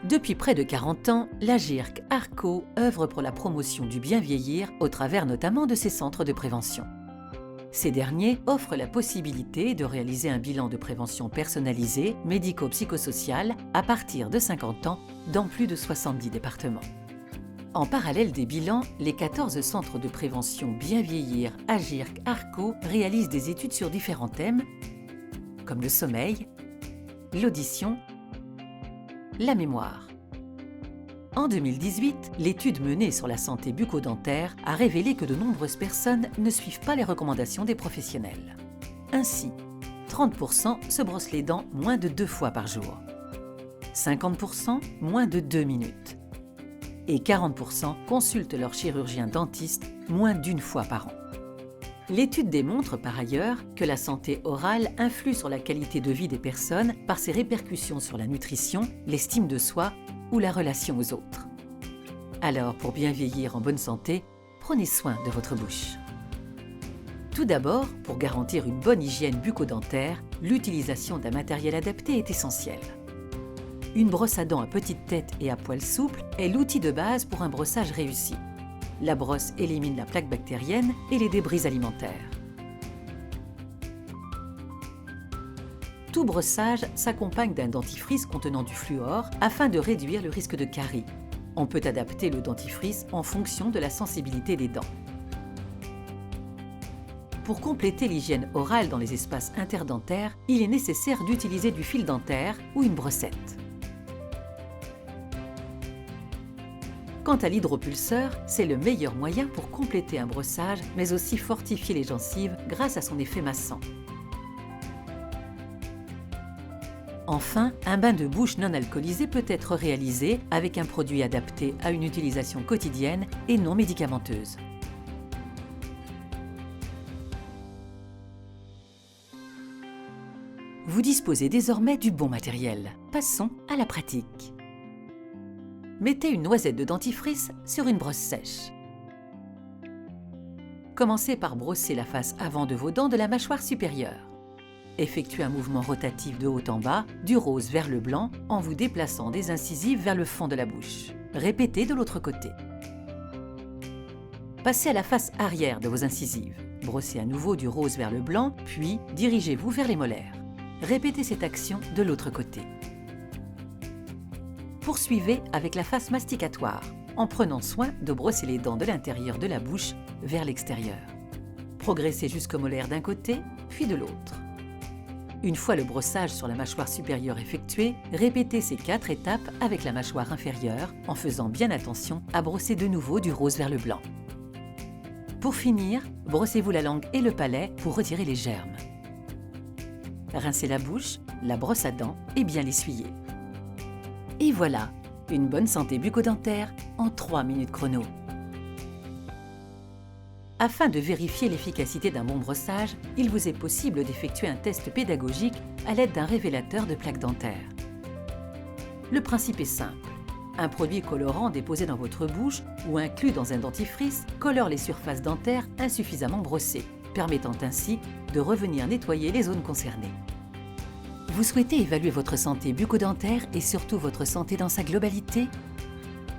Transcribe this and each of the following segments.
Depuis près de 40 ans, l'Agirc Arco œuvre pour la promotion du bien vieillir au travers notamment de ses centres de prévention. Ces derniers offrent la possibilité de réaliser un bilan de prévention personnalisé, médico-psychosocial, à partir de 50 ans, dans plus de 70 départements. En parallèle des bilans, les 14 centres de prévention bien vieillir Agirc Arco réalisent des études sur différents thèmes, comme le sommeil, l'audition, la mémoire. En 2018, l'étude menée sur la santé bucco-dentaire a révélé que de nombreuses personnes ne suivent pas les recommandations des professionnels. Ainsi, 30% se brossent les dents moins de 2 fois par jour, 50% moins de 2 minutes et 40% consultent leur chirurgien dentiste moins d'1 fois par an. L'étude démontre par ailleurs que la santé orale influe sur la qualité de vie des personnes par ses répercussions sur la nutrition, l'estime de soi ou la relation aux autres. Alors, pour bien vieillir en bonne santé, prenez soin de votre bouche. Tout d'abord, pour garantir une bonne hygiène bucco-dentaire, l'utilisation d'un matériel adapté est essentielle. Une brosse à dents à petite tête et à poils souples est l'outil de base pour un brossage réussi. La brosse élimine la plaque bactérienne et les débris alimentaires. Tout brossage s'accompagne d'un dentifrice contenant du fluor afin de réduire le risque de carie. On peut adapter le dentifrice en fonction de la sensibilité des dents. Pour compléter l'hygiène orale dans les espaces interdentaires, il est nécessaire d'utiliser du fil dentaire ou une brossette. Quant à l'hydropulseur, c'est le meilleur moyen pour compléter un brossage, mais aussi fortifier les gencives grâce à son effet massant. Enfin, un bain de bouche non alcoolisé peut être réalisé avec un produit adapté à une utilisation quotidienne et non médicamenteuse. Vous disposez désormais du bon matériel. Passons à la pratique. Mettez une noisette de dentifrice sur une brosse sèche. Commencez par brosser la face avant de vos dents de la mâchoire supérieure. Effectuez un mouvement rotatif de haut en bas, du rose vers le blanc, en vous déplaçant des incisives vers le fond de la bouche. Répétez de l'autre côté. Passez à la face arrière de vos incisives. Brossez à nouveau du rose vers le blanc, puis dirigez-vous vers les molaires. Répétez cette action de l'autre côté. Poursuivez avec la face masticatoire, en prenant soin de brosser les dents de l'intérieur de la bouche vers l'extérieur. Progressez jusqu'aux molaires d'un côté, puis de l'autre. Une fois le brossage sur la mâchoire supérieure effectué, répétez ces 4 étapes avec la mâchoire inférieure en faisant bien attention à brosser de nouveau du rose vers le blanc. Pour finir, brossez-vous la langue et le palais pour retirer les germes. Rincez la bouche, la brosse à dents et bien l'essuyer. Et voilà, une bonne santé bucco-dentaire en 3 minutes chrono. Afin de vérifier l'efficacité d'un bon brossage, il vous est possible d'effectuer un test pédagogique à l'aide d'un révélateur de plaques dentaires. Le principe est simple. Un produit colorant déposé dans votre bouche ou inclus dans un dentifrice colore les surfaces dentaires insuffisamment brossées, permettant ainsi de revenir nettoyer les zones concernées. Vous souhaitez évaluer votre santé bucco-dentaire et surtout votre santé dans sa globalité?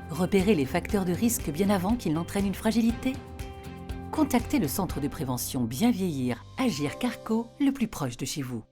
Repérez les facteurs de risque bien avant qu'ils n'entraînent une fragilité? Contactez le centre de prévention Bien Vieillir Agirc Arco le plus proche de chez vous.